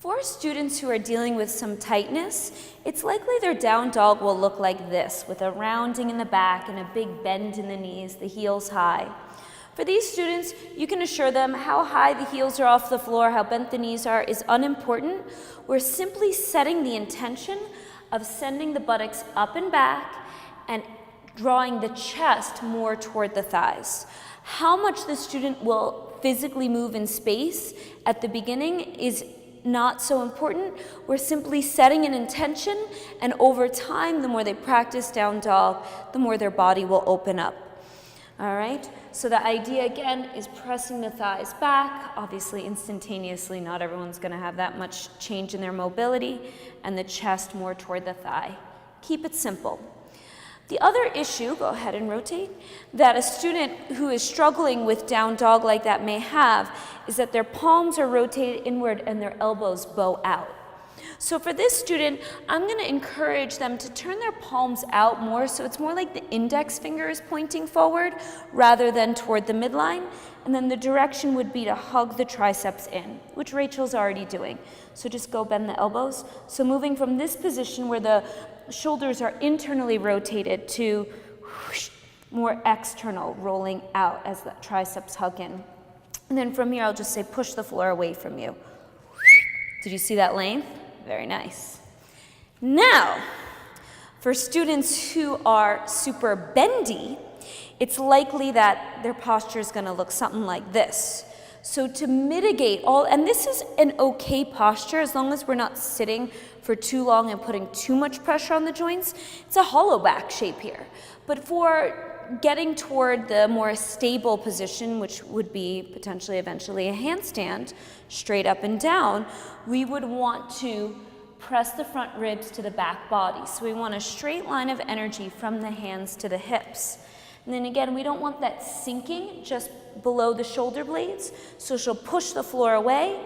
For students who are dealing with some tightness, it's likely their down dog will look like this, with a rounding in the back and a big bend in the knees, the heels high. For these students, you can assure them how high the heels are off the floor, how bent the knees are, is unimportant. We're simply setting the intention of sending the buttocks up and back and drawing the chest more toward the thighs. How much the student will physically move in space at the beginning is not so important. We're simply setting an intention, and over time, the more they practice down dog, the more their body will open up. All right, so the idea again is pressing the thighs back, obviously instantaneously. Not everyone's going to have that much change in their mobility, and the chest more toward the thigh. Keep it simple. The other issue, go ahead and rotate, that a student who is struggling with down dog like that may have is that their palms are rotated inward and their elbows bow out. So for this student, I'm going to encourage them to turn their palms out more, so it's more like the index finger is pointing forward rather than toward the midline. And then the direction would be to hug the triceps in, which Rachel's already doing. So just go bend the elbows. So moving from this position where the shoulders are internally rotated to whoosh, more external, rolling out as the triceps hug in. And then from here, I'll just say push the floor away from you. Did you see that length? Very nice. Now, for students who are super bendy, it's likely that their posture is going to look something like this. So to mitigate all, and this is an okay posture as long as we're not sitting for too long and putting too much pressure on the joints. It's a hollow back shape here. But for getting toward the more stable position, which would be potentially eventually a handstand, straight up and down, we would want to press the front ribs to the back body. So we want a straight line of energy from the hands to the hips. And then again, we don't want that sinking just below the shoulder blades. So she'll push the floor away.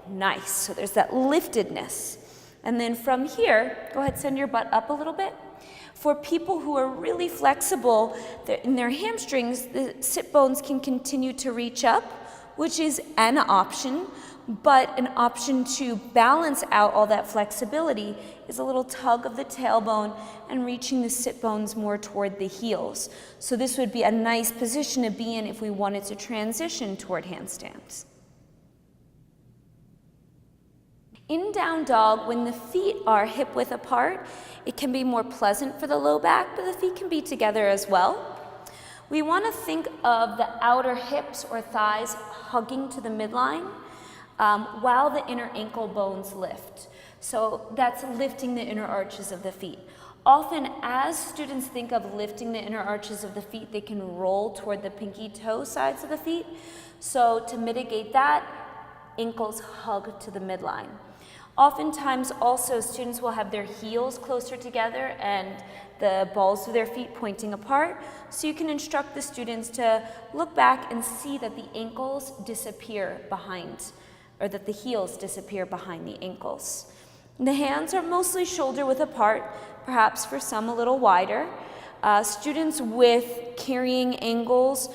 Nice. So there's that liftedness. And then from here, go ahead, send your butt up a little bit. For people who are really flexible in their hamstrings, the sit bones can continue to reach up, which is an option, but an option to balance out all that flexibility is a little tug of the tailbone and reaching the sit bones more toward the heels. So this would be a nice position to be in if we wanted to transition toward handstands. In down dog, when the feet are hip width apart, it can be more pleasant for the low back, but the feet can be together as well. We want to think of the outer hips or thighs hugging to the midline while the inner ankle bones lift. So that's lifting the inner arches of the feet. Often, as students think of lifting the inner arches of the feet, they can roll toward the pinky toe sides of the feet. So to mitigate that, ankles hug to the midline. Oftentimes also students will have their heels closer together and the balls of their feet pointing apart. So you can instruct the students to look back and see that the ankles disappear behind, or that the heels disappear behind the ankles. The hands are mostly shoulder width apart, perhaps for some a little wider. Students with carrying angles,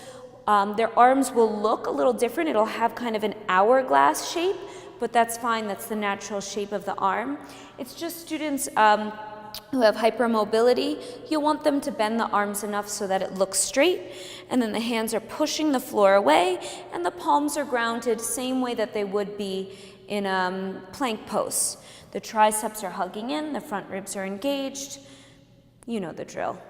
their arms will look a little different. It'll have kind of an hourglass shape, but that's fine. That's the natural shape of the arm. It's just students who have hypermobility, you want them to bend the arms enough so that it looks straight, and then the hands are pushing the floor away, and the palms are grounded same way that they would be in plank pose. The triceps are hugging in, the front ribs are engaged. You know the drill.